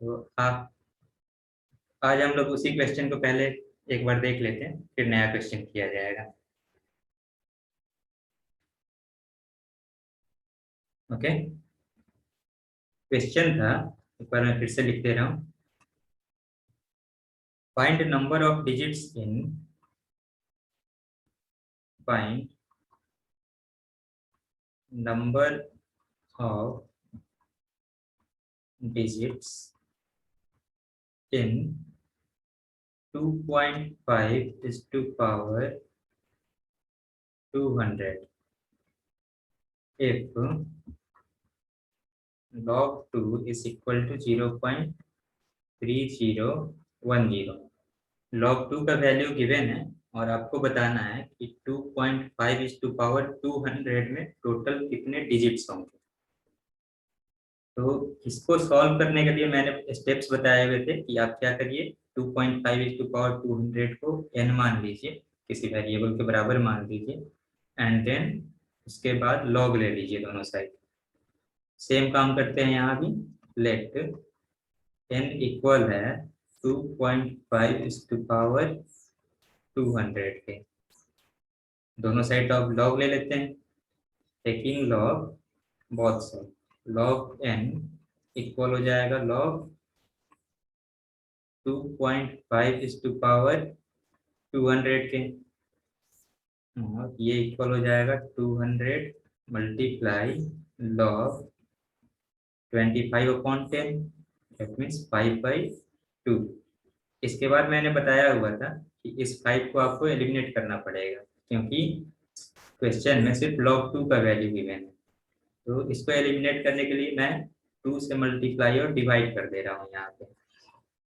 तो आप आज हम लोग उसी क्वेश्चन को पहले एक बार देख लेते हैं, फिर नया क्वेश्चन किया जाएगा। ओके, क्वेश्चन था, एक बार मैं फिर से लिख दे रहा हूँ। Find number of digits in find number of digits in 2.5 is to power 200 if log 2 is equal to 0.3010। log 2 का वैल्यू गिवन है और आपको बताना है कि 2.5 is to power 200 में टोटल कितने डिजिट्स होंगे। तो इसको सॉल्व करने के लिए मैंने स्टेप्स बताए हुए थे कि आप क्या करिए, 2.5 is to power 200 को n मान लीजिए, किसी वेरिएबल के बराबर मान लीजिए, एंड देन उसके बाद लॉग ले लीजिए दोनों साइड। सेम काम करते हैं यहाँ भी। लेट n इक्वल है 2.5 is to power 200 के, दोनों साइड ऑफ लॉग ले लेते हैं। Taking log both side, log n equal हो जाएगा लॉग 2.5 is to power 200 के, और ये इक्वल हो जाएगा 200 मल्टीप्लाई लॉग 25/10, दैट मीन्स 5/2। इसके बाद मैंने बताया हुआ था कि इस 5 को आपको एलिमिनेट करना पड़ेगा, क्योंकि क्वेश्चन में सिर्फ log 2 का वैल्यू गिवन है। तो इसको एलिमिनेट करने के लिए मैं 2 से मल्टीप्लाई और डिवाइड कर दे रहा हूँ। यहाँ पे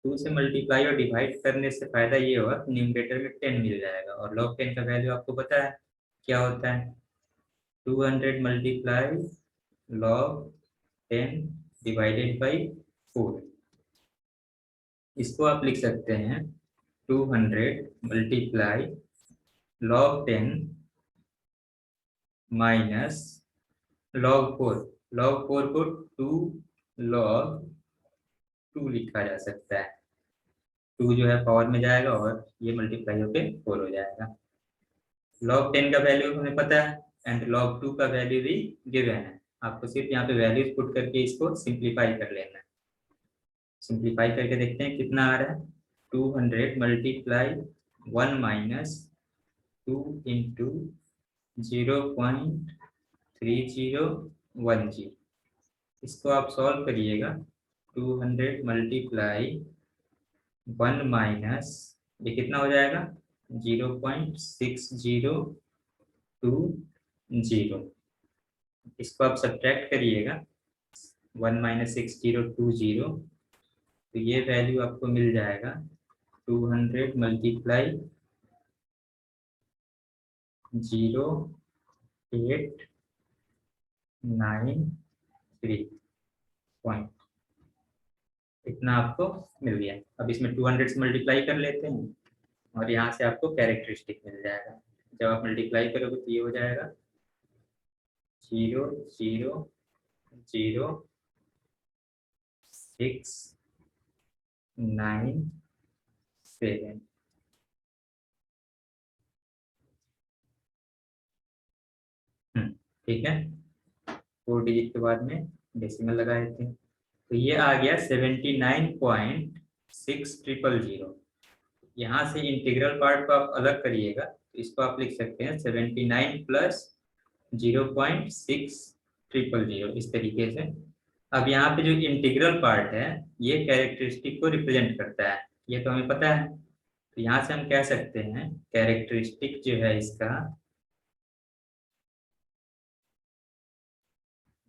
2 से मल्टीप्लाई और डिवाइड करने से फायदा ये होगा कि न्यूमरेटर में 10 मिल जाएगा, और log 10 का वैल्यू आपको पता है क्या होता है, 200 मल्टीप्लाई log 10 डिवाइडेड बाई 4। इसको आप लिख सकते हैं 200 multiply log 10 minus log 4। log 4 को 2 log 2 लिखा जा सकता है। 2 जो है पावर में जाएगा और ये मल्टीप्लाई होके 4 हो जाएगा। log 10 का वैल्यू हमें पता है एंड log 2 का वैल्यू भी गिवन है। आपको सिर्फ यहाँ पे वैल्यूज पुट करके इसको सिंप्लीफाई कर लेना है। सिंप्लीफाई करके देखते हैं कितना आ रहा है। 200 मल्टीप्लाई 1 माइनस 2 इंटू 0.3010। इसको आप सॉल्व करिएगा। 200 मल्टीप्लाई 1 माइनस ये कितना हो जाएगा 0.6020। इसको आप सब्ट्रैक्ट करिएगा 1 माइनस 6020, तो ये वैल्यू आपको मिल जाएगा 200 मल्टीप्लाई 0893 पॉइंट, इतना आपको मिल गया। अब इसमें 200 से मल्टीप्लाई कर लेते हैं और यहाँ से आपको कैरेक्टरिस्टिक मिल जाएगा। जब आप मल्टीप्लाई करोगे तो ये हो जाएगा 0.00697। ठीक है, 4 डिजिट के बाद में डेसिमल लगा देते हैं, तो ये आ गया 79.6000। यहाँ से इंटीग्रल पार्ट को आप अलग करिएगा, तो इसको आप लिख सकते हैं 79 प्लस 0.6000 इस तरीके से। अब यहाँ पे जो इंटीग्रल पार्ट है ये कैरेक्टरिस्टिक को रिप्रेजेंट करता है, ये तो हमें पता है। तो यहाँ से हम कह सकते हैं कैरेक्टरिस्टिक जो है इसका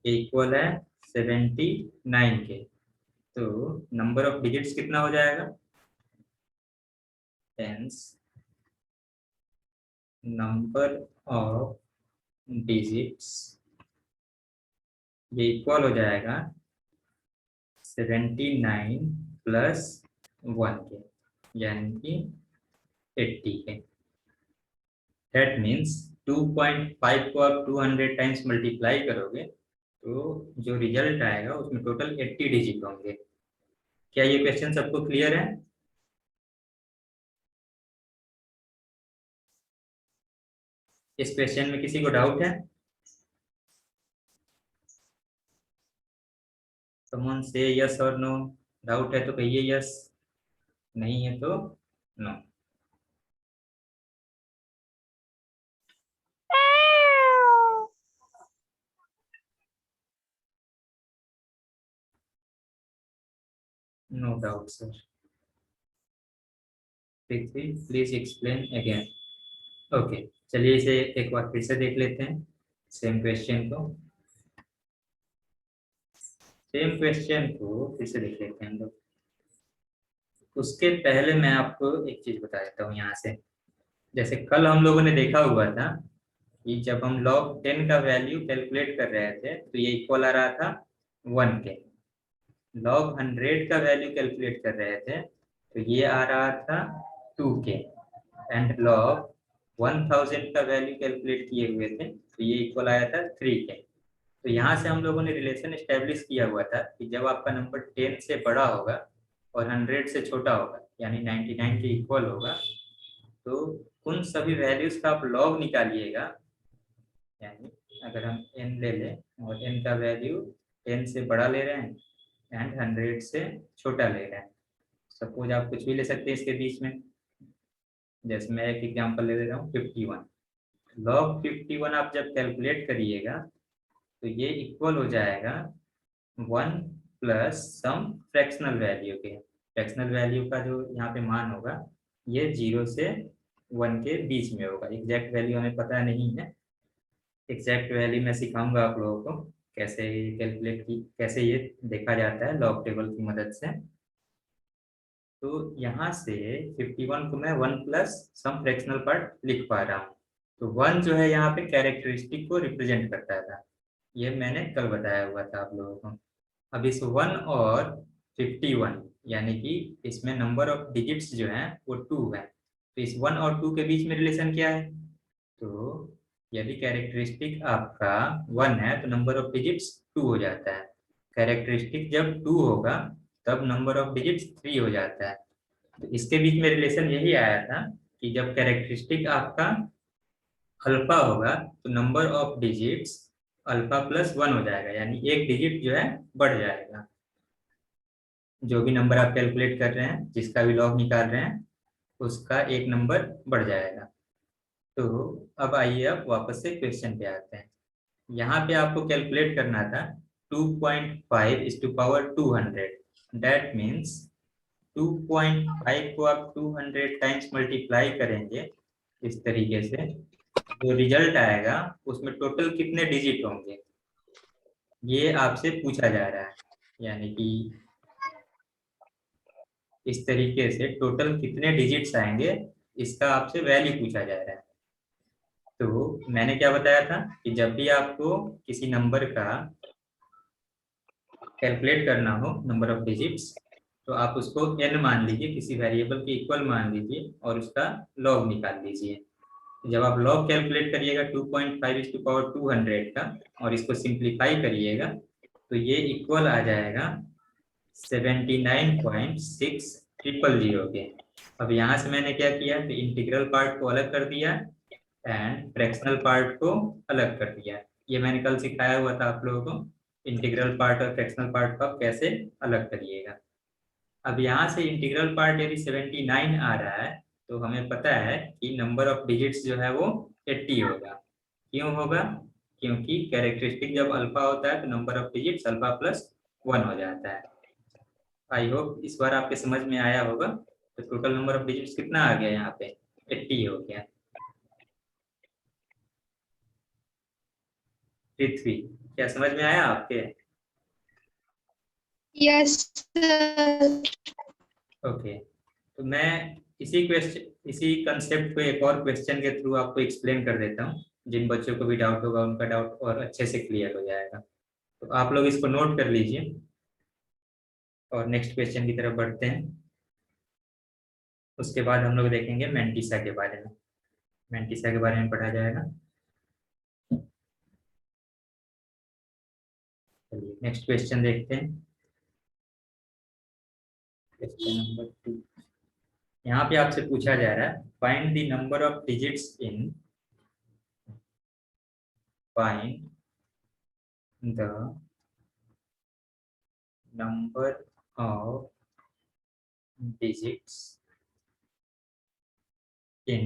इक्वल है 79 के। तो नंबर ऑफ डिजिट्स कितना हो जाएगा, टेंस नंबर ऑफ डिजिट्स ये इक्वल हो जाएगा 79 प्लस 1 के, यानी कि 80 के। दैट मीन्स 2.5 को आप 200 टाइम्स मल्टीप्लाई करोगे तो जो रिजल्ट आएगा उसमें टोटल 80 डिजिट होंगे। क्या ये क्वेश्चन सबको क्लियर है? इस क्वेश्चन में किसी को डाउट है? समवन से यस और नो। डाउट है तो कहिए यस, नहीं है तो no. No doubt sir. Please explain again. Okay, चलिए इसे एक बार फिर से देख लेते हैं, सेम क्वेश्चन को। सेम क्वेश्चन को फिर से देख लेते हैं हम लोग। उसके पहले मैं आपको एक चीज बता देता हूँ यहाँ से। जैसे कल हम लोगों ने देखा हुआ था कि जब हम log 10 का वैल्यू कैलकुलेट कर रहे थे तो ये इक्वल आ रहा था 1 के। log 100 का वैल्यू कैलकुलेट कर रहे थे तो ये आ रहा था 2 के। एंड log 1000 का वैल्यू कैलकुलेट किए हुए थे तो ये इक्वल आया था 3 के। तो यहाँ से हम लोगों ने रिलेशन एस्टेब्लिश किया हुआ था कि जब आपका नंबर 10 से बड़ा होगा और 100 से छोटा होगा यानी 99 के इक्वल होगा, तो उन सभी वैल्यूज का आप लॉग निकालिएगा। यानी अगर हम n ले लें और n का वैल्यू 10 से बड़ा ले रहे हैं एंड 100 से छोटा ले रहे हैं, सपोज आप कुछ भी ले सकते हैं इसके बीच में। जैसे मैं एक एग्जांपल ले रहा हूँ 51। लॉग 51 आप जब कैलकुलेट करिएगा तो ये इक्वल हो जाएगा 1 प्लस सम फ्रैक्शनल वैल्यू के। फ्रैक्शनल वैल्यू का जो यहाँ पे मान होगा ये 0 से 1 के बीच में होगा। एग्जैक्ट वैल्यू हमें पता नहीं है। एग्जैक्ट वैल्यू मैं सिखाऊंगा आप लोगों को कैसे कैलकुलेट की, कैसे ये देखा जाता है लॉग टेबल की मदद से। तो यहाँ से 51 को मैं 1 प्लस सम फ्रैक्शनल पार्ट लिख पा रहा हूँ। तो 1 जो है यहाँ पे कैरेक्टरिस्टिक को रिप्रेजेंट करता था, ये मैंने कल बताया हुआ था आप लोगों को। अब इस 1 और 51 यानी कि इसमें नंबर ऑफ डिजिट्स जो हैं वो 2 है, तो इस 1 और 2 के बीच में रिलेशन क्या है? तो यदि कैरेक्टरिस्टिक आपका 1 है तो नंबर ऑफ डिजिट्स 2 हो जाता है। कैरेक्टरिस्टिक जब 2 होगा तब नंबर ऑफ डिजिट्स 3 हो जाता है। तो इसके बीच में रिलेशन यही आया था कि जब कैरेक्टरिस्टिक आपका अल्फा होगा तो number of digits alpha plus 1 हो जाएगा, यानी एक डिजिट जो है बढ़ जाएगा। जो भी नंबर आप कैलकुलेट कर रहे हैं, जिसका भी लॉग निकाल रहे हैं, उसका एक नंबर बढ़ जाएगा। तो अब आइए आप वापस से क्वेश्चन पे आते हैं। यहाँ पे आपको कैलकुलेट करना था 2.5 is to power 200। That means 2.5 को आप 200 टाइम्स मल्टीप्लाई करेंगे इस तरीके से, जो रिजल्ट आएगा उसमें टोटल कितने डिजिट होंगे ये आपसे पूछा जा रहा है। यानी कि इस तरीके से टोटल कितने डिजिट्स आएंगे इसका आपसे वैल्यू पूछा जा रहा है। तो मैंने क्या बताया था कि जब भी आपको किसी नंबर का कैलकुलेट करना हो नंबर ऑफ डिजिट्स, तो आप उसको n मान लीजिए, किसी वेरिएबल के इक्वल मान लीजिए और उसका लॉग निकाल लीजिए। जब आप लॉग कैलकुलेट करिएगा 2.5 इज टू पावर 200 का और इसको सिंप्लीफाई करिएगा तो ये इक्वल आ जाएगा 79.6000 के। अब यहाँ से मैंने क्या किया कि इंटीग्रल पार्ट को अलग कर दिया एंड फ्रैक्शनल पार्ट को अलग कर दिया। ये मैंने कल सिखाया हुआ था आप लोगों को, इंटीग्रल पार्ट और फ्रैक्शनल पार्ट को आप कैसे अलग करिएगा। अब यहाँ से इंटीग्रल पार्ट यदि 79 आ रहा है तो हमें पता है कि नंबर ऑफ डिजिट्स जो है वो 80 होगा। क्यों होगा? क्योंकि कैरेक्टरिस्टिक जब अल्फा होता है तो number of digits alpha plus 1 हो जाता है। आई होप इस बार आपके समझ में आया होगा। तो टोटल नंबर ऑफ डिजिट्स कितना आ गया यहाँ पे? 80 हो गया। पृथ्वी, क्या समझ में आया आपके? Yes sir. ओके, तो मैं इसी कंसेप्ट को एक और क्वेश्चन के थ्रू आपको एक्सप्लेन कर देता हूँ। जिन बच्चों को भी डाउट होगा उनका डाउट और अच्छे से क्लियर हो जाएगा। तो आप लोग इसको नोट कर लीजिए और नेक्स्ट क्वेश्चन की तरफ बढ़ते हैं। उसके बाद हम लोग देखेंगे मेंटिसा के बारे में। मेंटिसा के बारे में पढ़ा जाएगा। चलिए नेक्स्ट क्वेश्चन देखते हैं। Question number 2। यहाँ पे आपसे पूछा जा रहा है find the number of digits in find the number of digits in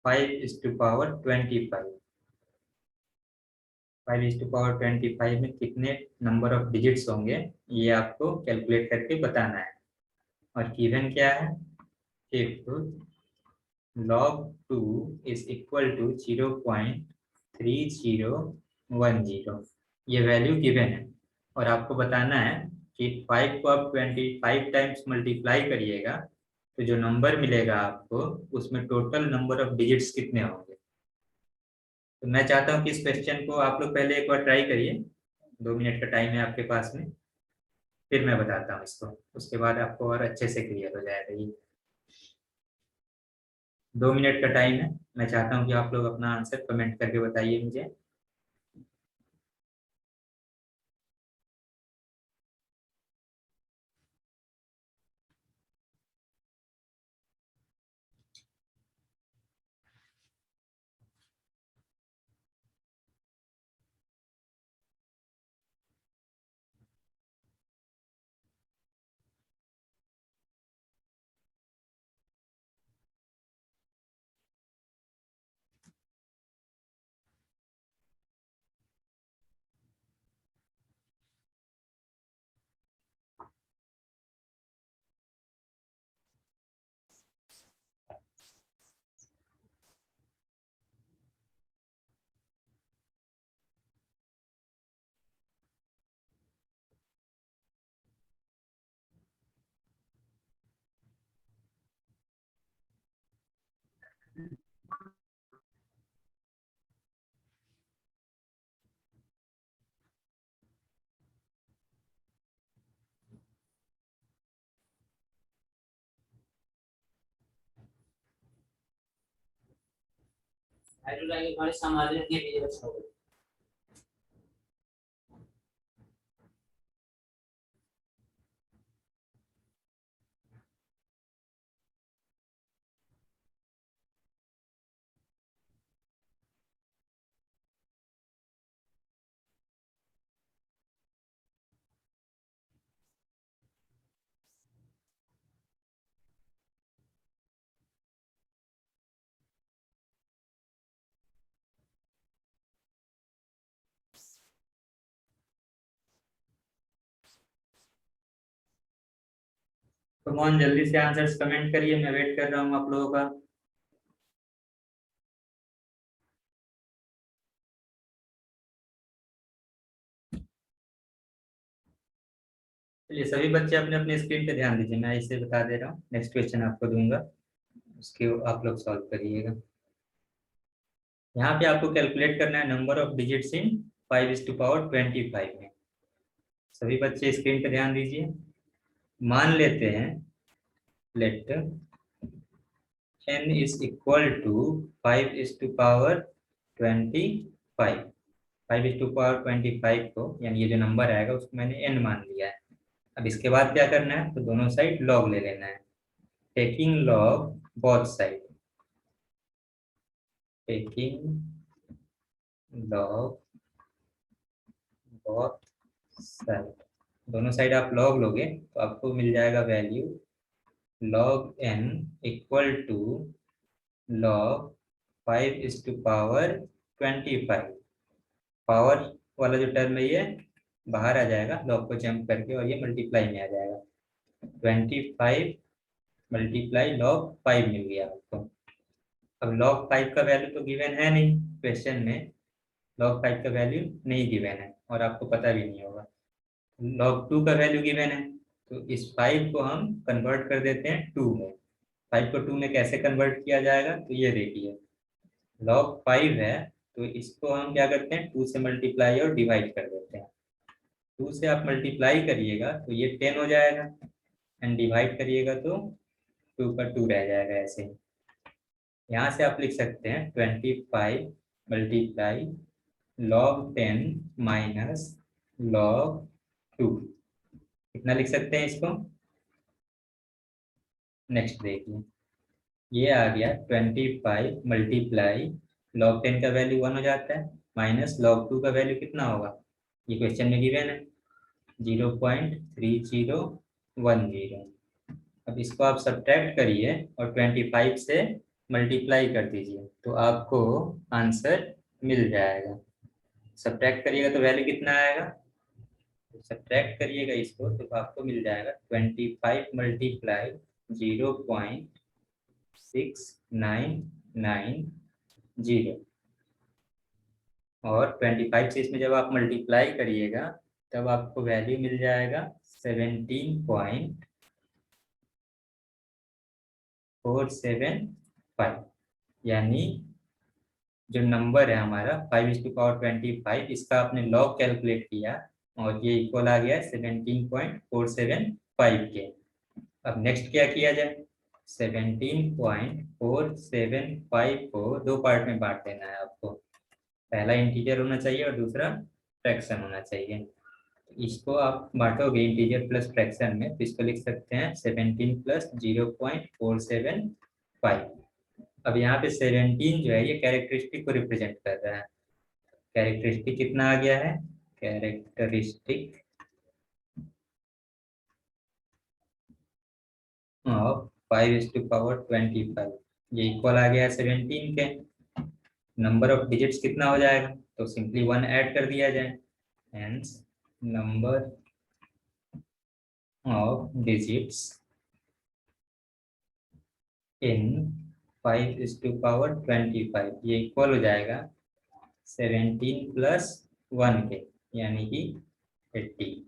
5:25। 5:25 में कितने नंबर ऑफ डिजिट्स होंगे ये आपको कैलकुलेट करके बताना है। और गिवन क्या है, if log 2 is equal to 0.3010, ये वैल्यू गिवन है। और आपको बताना है कि 5 को आप 25 टाइम्स मल्टीप्लाई करिएगा तो जो नंबर मिलेगा आपको उसमें टोटल नंबर ऑफ डिजिट्स कितने होंगे। तो मैं चाहता हूँ कि इस क्वेश्चन को आप लोग पहले एक बार ट्राई करिए, 2 मिनट का टाइम है आपके पास में, फिर मैं बताता हूँ इसको, उसके बाद आपको और अच्छे से क्लियर हो जाएगा ये। 2 मिनट का टाइम है, मैं चाहता हूँ कि आप लोग अपना आंसर कमेंट करके बताइए मुझे। तो मोहन जल्दी से आंसर्स कमेंट करिए, मैं वेट कर रहा हूँ आप लोगों का। चलिए सभी बच्चे अपने अपने स्क्रीन पे ध्यान दीजिए, मैं इसे बता दे रहा हूँ, नेक्स्ट क्वेश्चन आपको दूंगा, उसके आप लोग सॉल्व करिएगा। यहाँ पे आपको कैलकुलेट करना है नंबर ऑफ डिजिट्स इन 5:25 में। सभी बच्चे स्क्रीन पे ध्यान दीजिए। मान लेते हैं late n is equal to 5:25। 5:25 को यानी ये जो नंबर आएगा उसको मैंने n मान लिया है। अब इसके बाद क्या करना है, तो दोनों साइड लॉग ले लेना है, taking log both side, taking log both side. दोनों साइड आप लॉग लोगे तो आपको मिल जाएगा value log n equal to log 5:25। Power वाला जो टर्म है ये बाहर आ जाएगा लॉग को जंप करके और ये मल्टीप्लाई में आ जाएगा। 25 मल्टीप्लाई log 5 मिल गया आपको। अब log 5 का वैल्यू तो गिवन है नहीं क्वेश्चन में, log 5 का वैल्यू नहीं गिवन है और आपको पता भी नहीं होगा। log 2 का वैल्यू गिवन है, तो इस 5 को हम कन्वर्ट कर देते हैं 2 में। 5 को 2 में कैसे कन्वर्ट किया जाएगा, तो ये देखिए log 5 है तो इसको हम क्या करते हैं 2 से मल्टीप्लाई और डिवाइड कर देते हैं। 2 से आप मल्टीप्लाई करिएगा तो ये 10 हो जाएगा एंड डिवाइड करिएगा तो 2 का 2 रह जाएगा। ऐसे ही यहाँ से आप लिख सकते हैं 25 मल्टीप्लाई log 10 माइनस log 2। कितना लिख सकते हैं इसको, नेक्स्ट देखिए, ये आ गया 25 मल्टीप्लाई log 10 का वैल्यू 1 हो जाता है, माइनस log 2 का वैल्यू कितना होगा, ये क्वेश्चन में गिवन है 0.3010। अब इसको आप सब्ट्रैक्ट करिए और 25 से मल्टीप्लाई कर दीजिए तो आपको आंसर मिल जाएगा। सब्ट्रैक्ट करिएगा तो वैल्यू कितना आएगा, तो सब्ट्रैक्ट करिएगा इसको तो आपको मिल जाएगा 25 मल्टीप्लाई 0.6990, और 25 से इसमें जब आप मल्टीप्लाई करिएगा तब आपको वैल्यू मिल जाएगा 17.475, यानी जो नंबर है हमारा 5:25, इसका आपने लॉग कैलकुलेट किया और ये इक्वल आ गया 17.475 के। अब नेक्स्ट क्या किया जाए, 17.475 को दो पार्ट में बांट देना है आपको, पहला इंटीजर होना चाहिए और दूसरा फ्रैक्शन होना चाहिए। इसको आप बांटोगे इंटीजर प्लस फ्रैक्शन में तो इसको लिख सकते हैं 17 प्लस 0.475। अब यहाँ पे 17 जो है ये कैरेक्टरिस्टिक को रिप्रेजेंट कर रहा है। कैरेक्टरिस्टिक कितना आ गया है, कैरेक्टरिस्टिक ऑफ 5:25, ये इक्वल आ गया 17 के। नंबर ऑफ डिजिट्स कितना हो जाएगा, तो सिंपली 1 ऐड कर दिया जाए, hence number of digits in 5:25 ये इक्वल हो जाएगा 17 प्लस 1 के, यानी कि 80।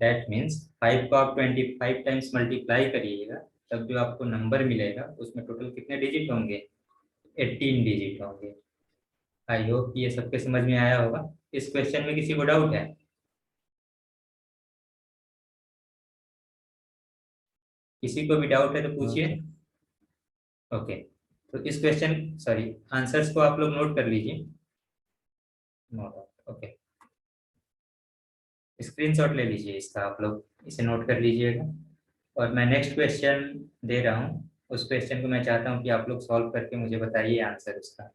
दैट मीन्स 5 को आप 25 टाइम्स मल्टीप्लाई करिएगा तब जो आपको नंबर मिलेगा उसमें टोटल कितने डिजिट होंगे, 18 डिजिट होंगे। आई होप ये सबके समझ में आया होगा। इस क्वेश्चन में किसी को डाउट है, किसी को भी डाउट है तो पूछिए। ओके, तो इस क्वेश्चन सॉरी आंसर्स को आप लोग नोट कर लीजिए। नोट, ओके, स्क्रीनशॉट ले लीजिए इसका, आप लोग इसे नोट कर लीजिएगा। और मैं नेक्स्ट क्वेश्चन दे रहा हूँ, उस क्वेश्चन को मैं चाहता हूँ कि आप लोग सॉल्व करके मुझे बताइए आंसर उसका।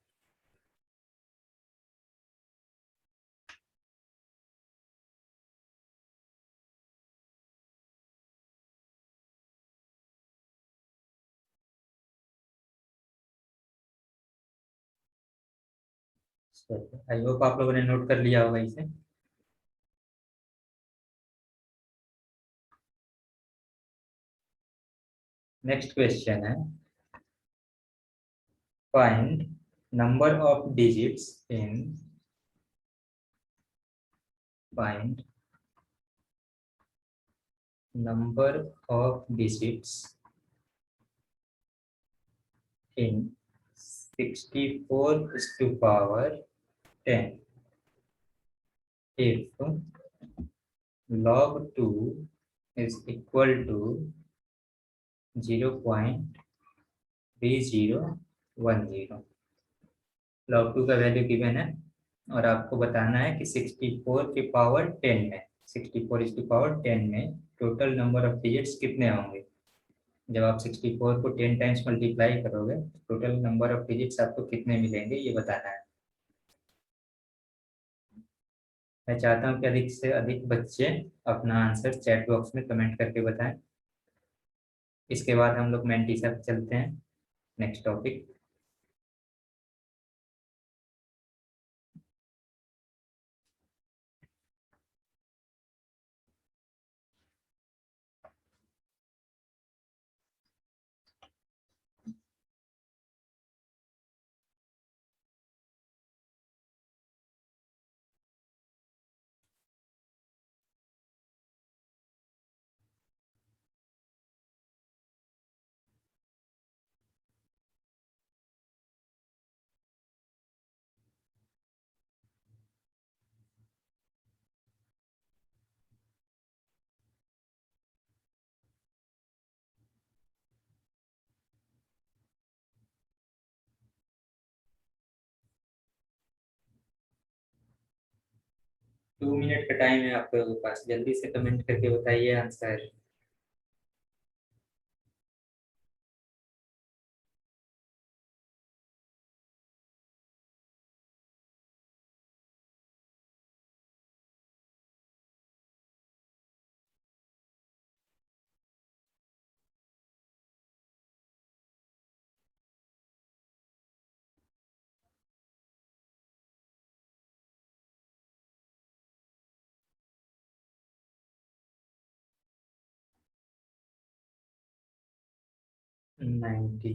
आई होप आप लोगों ने नोट कर लिया होगा इसे। नेक्स्ट क्वेश्चन है, find number of digits in find number of digits in 64 to power 10 if log 2 is equal to 0.3010। log 2 का वैल्यू गिवन है और आपको बताना है कि 64 के पावर 10 में 64 में टोटल नंबर ऑफ डिजिट्स कितने होंगे। जब आप 64 को 10 टाइम्स मल्टीप्लाई करोगे टोटल नंबर ऑफ डिजिट्स आपको कितने मिलेंगे ये बताना है। मैं चाहता हूँ कि अधिक से अधिक बच्चे अपना आंसर चैट बॉक्स में कमेंट करके बताएं। इसके बाद हम लोग मेंटीसा पे चलते हैं, नेक्स्ट टॉपिक। 2 मिनट का टाइम है आपके पास, जल्दी से कमेंट करके बताइए आंसर। 90।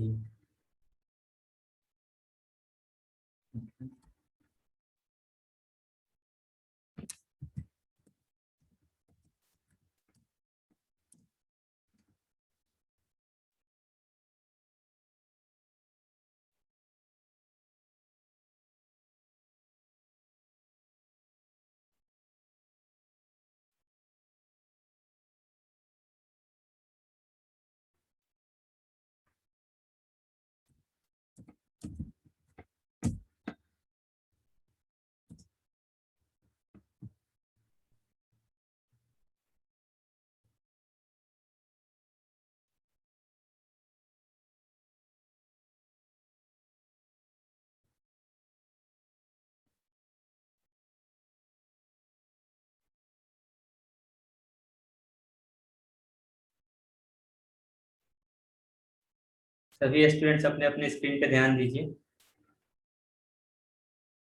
सभी स्टूडेंट्स अपने अपने स्क्रीन पे ध्यान दीजिए।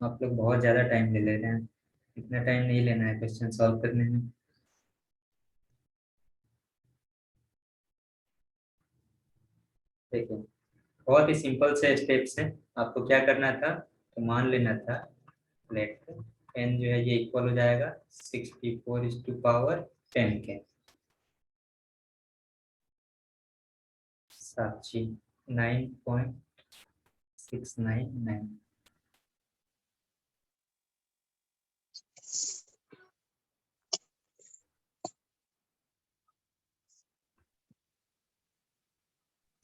आप लोग बहुत ज़्यादा टाइम ले ले रहे हैं, इतना टाइम नहीं लेना है क्वेश्चन सॉल्व करने में। देखो, बहुत ही सिंपल से स्टेप्स हैं। आपको क्या करना था, तो मान लेना था लेट n जो है ये इक्वल हो जाएगा 64 के साक्षी 9.699।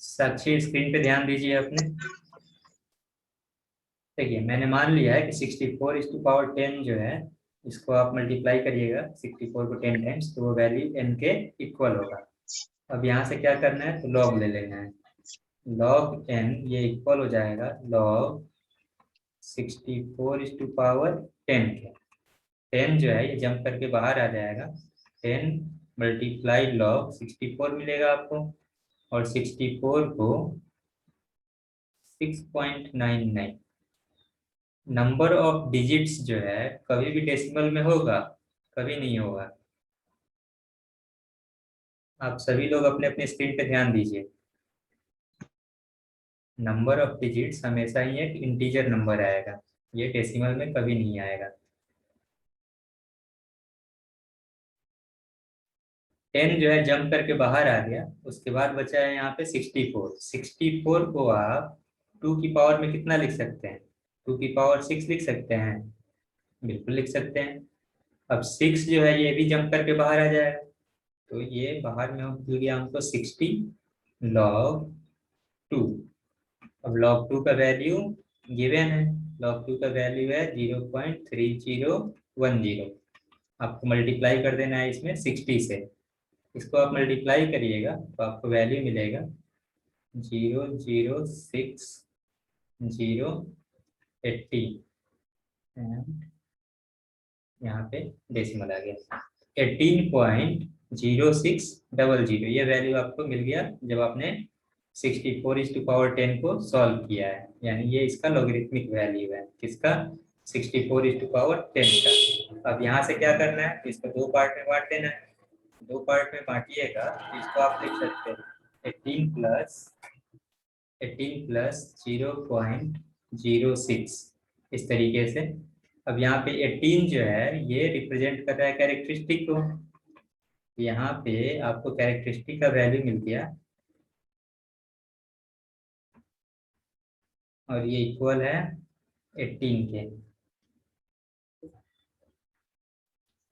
साक्षी स्क्रीन पे ध्यान दीजिए अपने। देखिए, मैंने मान लिया है कि 64 जो है, इसको आप मल्टीप्लाई करिएगा 64 को 10 टाइम्स, तो वो वैल्यू n के इक्वल होगा। अब यहाँ से क्या करना है, तो लॉग ले लेना है। log n ये इक्वल हो जाएगा log 64 के। 10 जो है ये जंप करके बाहर आ जाएगा, 10 मल्टीप्लाई log 64 मिलेगा आपको, और 64 को 6.99। नंबर ऑफ डिजिट्स जो है कभी भी डेसिमल में होगा, कभी नहीं होगा। आप सभी लोग अपने अपने स्क्रीन पे ध्यान दीजिए। नंबर ऑफ डिजिट्स हमेशा ही एक इंटीजर नंबर आएगा, ये डेसिमल में कभी नहीं आएगा। 10 जो है जंप करके बाहर आ गया, उसके बाद बचा है यहाँ पे 64। 64 को आप 2 की पावर में कितना लिख सकते हैं, 2 की पावर 6 लिख सकते हैं, बिल्कुल लिख सकते हैं। अब 6 जो है ये भी जंप करके बाहर आ जाएगा, तो ये बाहर में मिल गया हमको 60 log 2। अब log 2 का वैल्यू गिवन है, log 2 का वैल्यू है 0.3010। आपको मल्टीप्लाई कर देना है इसमें 60 से। इसको आप मल्टीप्लाई करिएगा तो आपको वैल्यू मिलेगा 0.06080 एंड यहाँ पे डेसिमल आ गया 18.0600। ये वैल्यू आपको मिल गया जब आपने 64 को सॉल्व किया है, यानी ये इसका लॉगरिथमिक वैल्यू है, किसका, 64 का। अब यहाँ से क्या करना है, इसको दो पार्ट में बांट देना है। दो पार्ट में बांटिएगा तो इसको आप लिख सकते हैं 18 प्लस 0.06, इस तरीके से। अब यहाँ पे 18 जो है ये रिप्रेजेंट कर रहा है कैरेक्टरिस्टिक को, यहाँ पे आपको कैरेक्टरिस्टिक का वैल्यू मिल गया, और ये इक्वल है 18 के।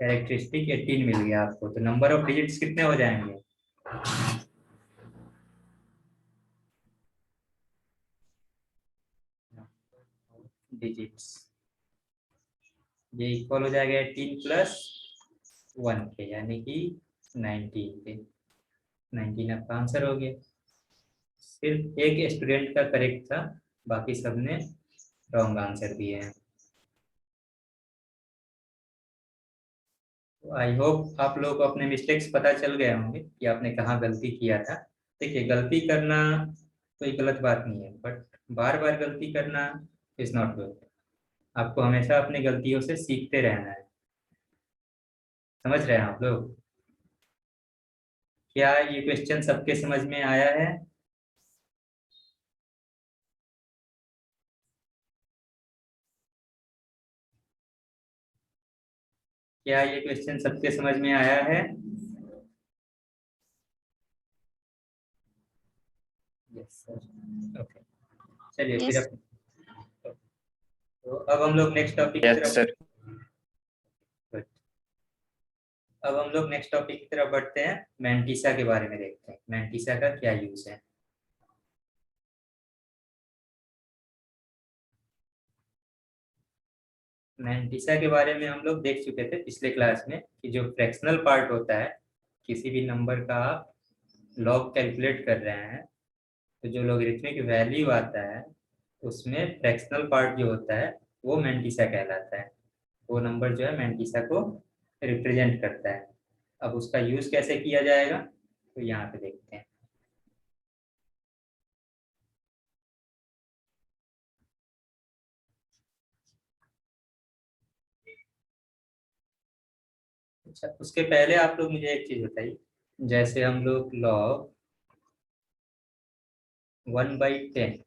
कैरेक्टरिस्टिक 18 मिल गया आपको, तो नंबर ऑफ डिजिट्स कितने हो जाएंगे, डिजिट्स ये इक्वल हो जाएगा 18 प्लस 1 के, यानी कि 19 के। 19 आपका आंसर हो गया। सिर्फ एक स्टूडेंट का करेक्ट था, बाकी सबने रॉन्ग आंसर दिए हैं। आई होप आप लोगों को अपने मिस्टेक्स पता चल गए होंगे कि आपने कहाँ गलती किया था। देखिए, गलती करना कोई गलत बात नहीं है, बट बार बार गलती करना इज नॉट गुड। आपको हमेशा अपनी गलतियों से सीखते रहना है। समझ रहे हैं आप लोग? क्या ये क्वेश्चन सबके समझ में आया है? क्या ये क्वेश्चन सबके समझ में आया है? Yes sir. ओके, चलिए फिर Yes. तो अब हम लोग नेक्स्ट टॉपिक की यस सर। तरफ अब हम लोग नेक्स्ट टॉपिक की तरफ बढ़ते हैं। मैंटिसा के बारे में देखते हैं, मैंटिसा का क्या यूज है। मैंटिसा के बारे में हम लोग देख चुके थे पिछले क्लास में कि जो फ्रैक्शनल पार्ट होता है, किसी भी नंबर का आप लॉग कैलकुलेट कर रहे हैं तो जो लॉगरिथमिक वैल्यू आता है उसमें फ्रैक्शनल पार्ट जो होता है वो मैंटिसा कहलाता है। वो नंबर जो है मैंटिसा को रिप्रेजेंट करता है। अब उसका यूज कैसे किया जाएगा तो यहाँ पे देखते हैं। अच्छा, उसके पहले आप लोग मुझे एक चीज बताइए, जैसे हम लोग लॉग 1/10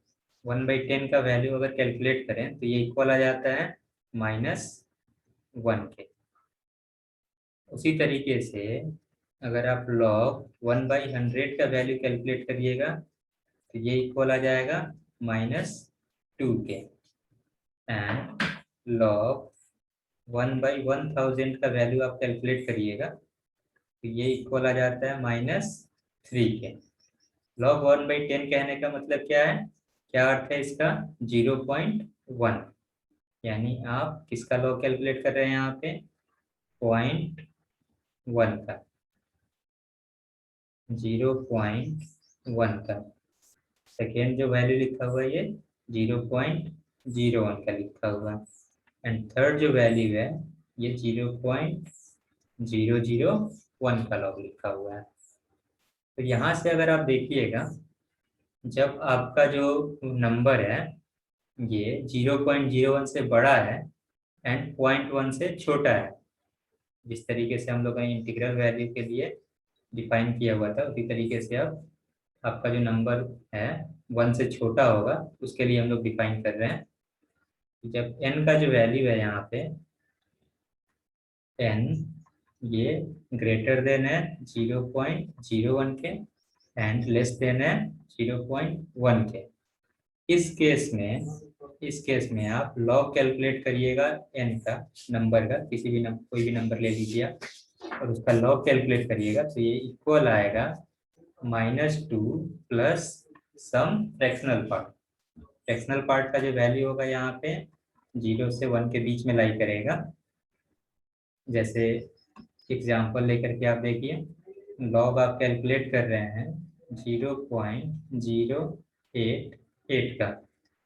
1/10 का वैल्यू अगर कैलकुलेट करें तो ये इक्वल आ जाता है -1 के। उसी तरीके से अगर आप लॉग 1/100 का वैल्यू कैलकुलेट करिएगा तो ये इक्वल आ जाएगा -2 के। एंड लॉग 1/1000 का वैल्यू आप कैलकुलेट करिएगा तो ये इक्वल आ जाता है -3 के। लॉग 1/10 कहने का मतलब क्या है, क्या अर्थ है इसका? 0.1, यानी आप किसका लॉग कैलकुलेट कर रहे हैं यहाँ पे? 0.1 का, 0.1 का। सेकेंड जो वैल्यू लिखा हुआ है ये 0.01 का लिखा हुआ है। एंड थर्ड जो वैल्यू है ये 0.001 का लॉग लिखा हुआ है। तो यहाँ से अगर आप देखिएगा, जब आपका जो नंबर है ये 0.01 से बड़ा है एंड 0.1 से छोटा है, जिस तरीके से हम लोग ने इंटीग्रल वैल्यू के लिए डिफाइन किया हुआ था उसी तरीके से अब आपका जो नंबर है 1 से छोटा होगा उसके लिए हम लोग डिफाइन कर रहे हैं। जब n का जो वैल्यू है यहाँ पे n ये ग्रेटर देन है 0.01 के एंड लेस देन है 0.1 के। इस केस में आप लॉग कैलकुलेट करिएगा n का, नंबर का, किसी भी कोई भी नंबर ले लीजिए और उसका लॉग कैलकुलेट करिएगा तो ये इक्वल आएगा -2 प्लस सम फ्रैक्शनल पार्ट। फ्रैक्शनल पार्ट का जो वैल्यू होगा यहाँ पे 0 से 1 के बीच में लाई करेगा। जैसे एग्जांपल लेकर के आप देखिए, लॉग आप कैलकुलेट कर रहे हैं 0.088 का,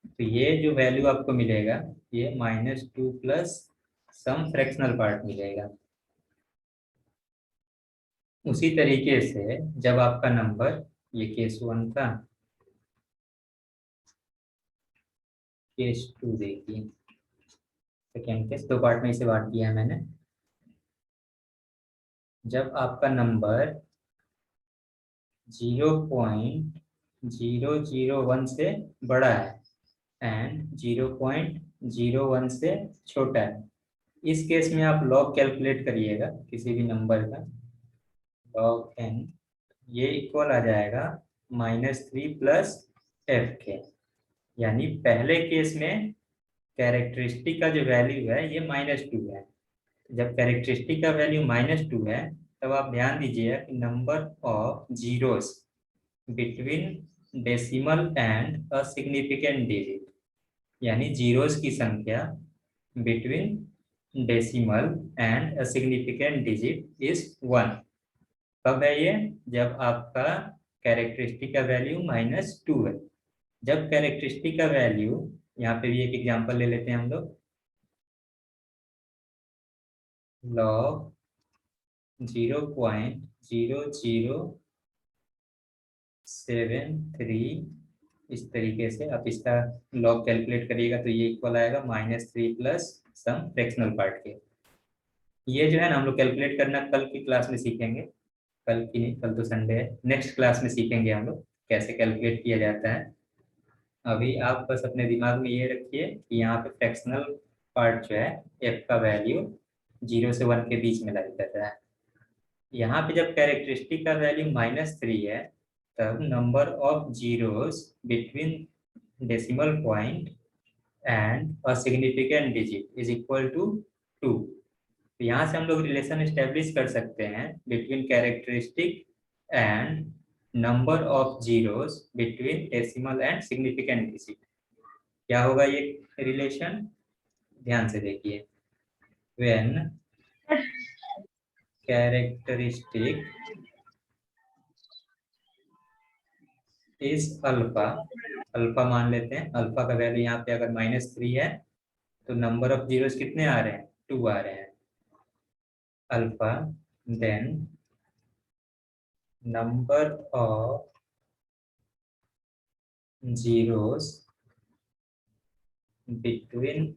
तो ये जो वैल्यू आपको मिलेगा ये -2 प्लस सम फ्रैक्शनल पार्ट मिलेगा। उसी तरीके से जब आपका नंबर, ये केस 1 था, केस 2 देखिए, सेकेंड केस, दो पार्ट में इसे बांट दिया है मैंने। जब आपका नंबर 0.001 से बड़ा है एंड 0.01 से छोटा है, इस केस में आप लॉग कैलकुलेट करिएगा किसी भी नंबर का, लॉग n ये इक्वल आ जाएगा -3 प्लस f के। यानी पहले केस में कैरेक्टरिस्टिक का जो वैल्यू है ये -2 है। जब कैरेक्टरिस्टिक का वैल्यू -2 है तब आप ध्यान दीजिए कि number of zeros between decimal and a significant digit, यानी जीरोस की संख्या between decimal and a significant digit is 1। कब है ये? जब आपका कैरेक्टरिस्टिक का वैल्यू -2 है। जब कैरेक्टरिस्टिक का वैल्यू, यहाँ पे भी एक एग्जांपल ले लेते हैं हम लोग, लॉग 0.0073, इस तरीके से आप इसका लॉग कैलकुलेट करिएगा तो ये इक्वल आएगा -3 प्लस सम फ्रैक्शनल पार्ट के। ये जो है ना हम लोग कैलकुलेट करना कल की क्लास में सीखेंगे। कल की नहीं, कल तो संडे है, नेक्स्ट क्लास में सीखेंगे हम लोग कैसे कैलकुलेट किया जाता है। अभी आप बस अपने दिमाग में ये रखिए कि यहाँ पे फ्रैक्शनल पार्ट जो है f का वैल्यू 0 से 1 के बीच में लाई कर रहा है। यहाँ पे जब कैरेक्टरिस्टिक का वैल्यू -3 है तब number of zeros between decimal point and a significant digit is equal to 2। तो यहाँ से हम लोग रिलेशन एस्टेब्लिश कर सकते हैं between characteristic and number of zeros between decimal and significant digit. क्या होगा ये रिलेशन, ध्यान से देखिए। When characteristic is alpha, alpha मान लेते हैं, अल्फा का वैल्यू यहाँ पे अगर -3 है तो नंबर ऑफ जीरोस कितने आ रहे हैं, 2 आ रहे हैं alpha, then number of zeros between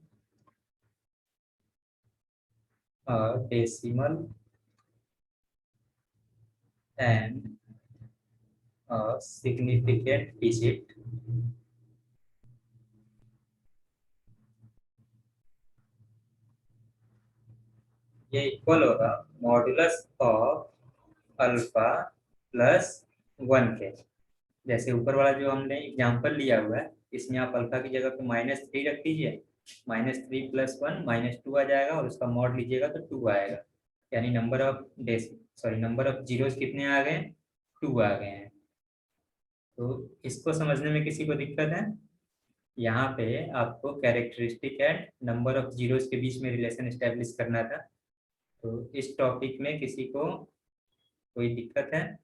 decimal and significant digit ये इक्वल होगा मॉडुलस ऑफ अल्फा प्लस 1 के। जैसे ऊपर वाला जो हमने एग्जांपल लिया हुआ है इसमें आप अल्फा की जगह पे -3 रख दीजिए, -3 + 1 -2 आ जाएगा और उसका मॉड लीजिएगा तो 2 आएगा, यानी नंबर ऑफ जीरोस कितने आ गए, 2 आ गए हैं। तो इसको समझने में किसी को दिक्कत है? यहाँ पे आपको characteristic and number of zeros के बीच में रिलेशन एस्टेब्लिश करना था। तो इस टॉपिक में किसी को कोई दिक्कत है?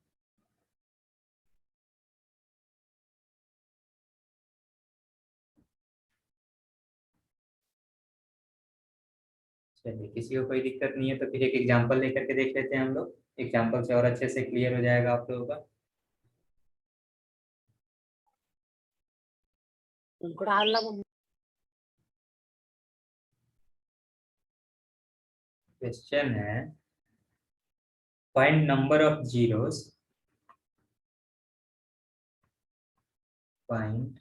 चलिए, किसी को कोई दिक्कत नहीं है तो फिर एक एग्जांपल लेकर के देख लेते हैं हम लोग। एग्जांपल से और अच्छे से क्लियर हो जाएगा आप लोगों का। क्वेश्चन है find number of zeros, find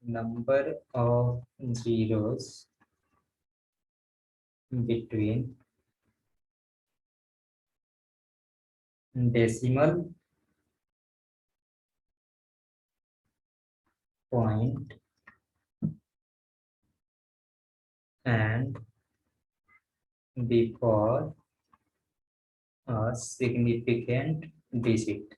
number of zeros between decimal point and before a significant digit.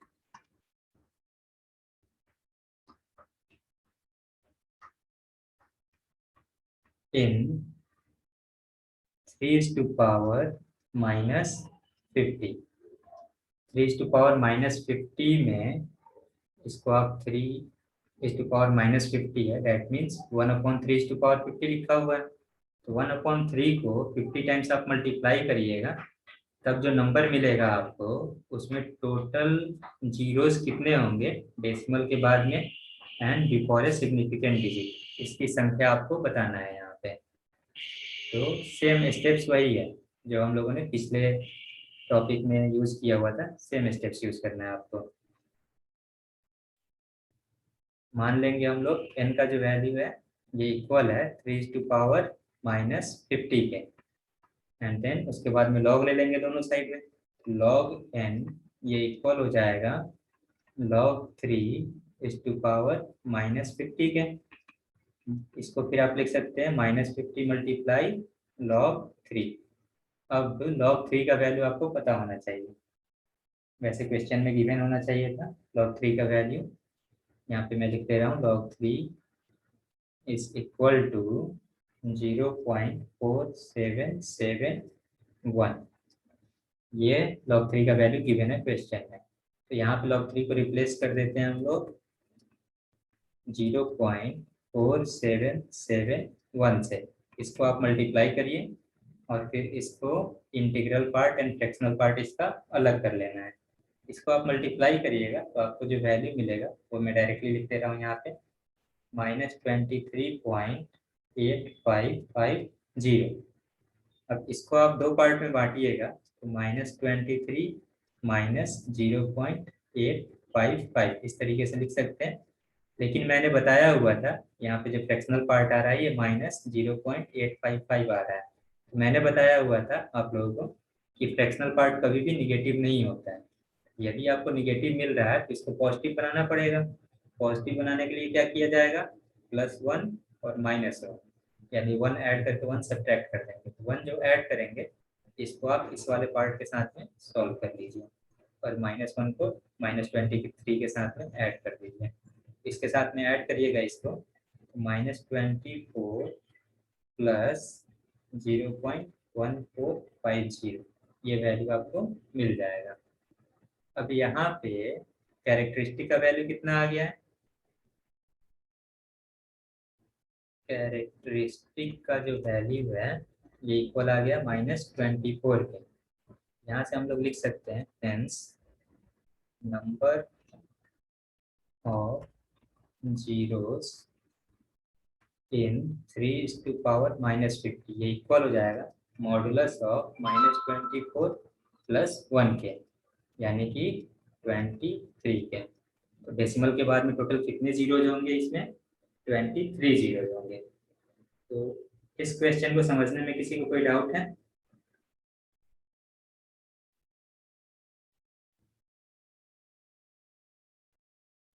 In 3⁻⁻50, 3⁻50 में इसको आप 3⁻50 है, दैट मीन्स 1/3⁻50 लिखा हुआ है। तो 1/3 को 50 टाइम्स आप मल्टीप्लाई करिएगा तब जो नंबर मिलेगा आपको उसमें टोटल जीरोस कितने होंगे डेसिमल के बाद में and before a significant digit, इसकी संख्या आपको बताना है यहाँ पे। तो सेम स्टेप्स वही है जो हम लोगों ने पिछले टॉपिक में यूज किया हुआ था, सेम स्टेप्स यूज करना है आपको। मान लेंगे हम लोग n का जो वैल्यू है ये इक्वल है 3⁻⁻50 के, एंड देन उसके बाद में लॉग ले लेंगे दोनों साइड में, log n ये इक्वल हो जाएगा log 3⁻50 के। इसको फिर आप लिख सकते हैं -50 मल्टीप्लाई log 3। अब log 3 का वैल्यू आपको पता होना चाहिए, वैसे क्वेश्चन में गिवन होना चाहिए था log 3 का वैल्यू। यहाँ पे मैं लिख दे रहा हूँ log 3 इज इक्वल टू 0.4771। ये log 3 का वैल्यू गिवन है क्वेश्चन में। तो यहाँ पे log 3 को रिप्लेस कर देते हैं हम लोग 0.4771 से। इसको आप मल्टीप्लाई करिए और फिर इसको integral part and fractional part इसका अलग कर लेना है। इसको आप मल्टीप्लाई करिएगा तो आपको जो वैल्यू मिलेगा वो मैं डायरेक्टली लिख दे रहा हूँ यहाँ पे -23.8550। अब इसको आप दो पार्ट में बांटिएगा तो -23 -0.855 इस तरीके से लिख सकते हैं। लेकिन मैंने बताया हुआ था यहाँ पे जो फ्रैक्शनल पार्ट आ रहा है ये -0.855 आ रहा है, मैंने बताया हुआ था आप लोगों को कि फ्रैक्शनल पार्ट कभी भी निगेटिव नहीं होता है। यदि आपको निगेटिव मिल रहा है तो इसको पॉजिटिव बनाना पड़ेगा। पॉजिटिव बनाने के लिए क्या किया जाएगा, +1 और -1, यानी 1 ऐड करके 1 सब्ट्रैक्ट कर देंगे। तो 1 जो ऐड करेंगे इसको आप इस वाले पार्ट के साथ में सॉल्व कर लीजिए, और -1 को -23 के साथ में ऐड कर दीजिए। इसके साथ में ऐड करिएगा इसको, -24 प्लस 0.1450 ये वैल्यू आपको मिल जाएगा। अब यहाँ पे कैरेक्टरिस्टिक का वैल्यू कितना आ गया है, कैरेक्टरिस्टिक का जो वैल्यू है ये इक्वल आ गया -24 के। यहाँ से हम लोग लिख सकते हैं tens number of zeros in 3⁻⁻50, ये इक्वल हो जाएगा मॉडुलस ऑफ -24 प्लस 1 के, यानी कि 23 के। तो डेसिमल के बाद में टोटल कितने जीरोज होंगे, इसमें 23 जीरोज होंगे। तो इस क्वेश्चन को समझने में किसी को कोई डाउट है?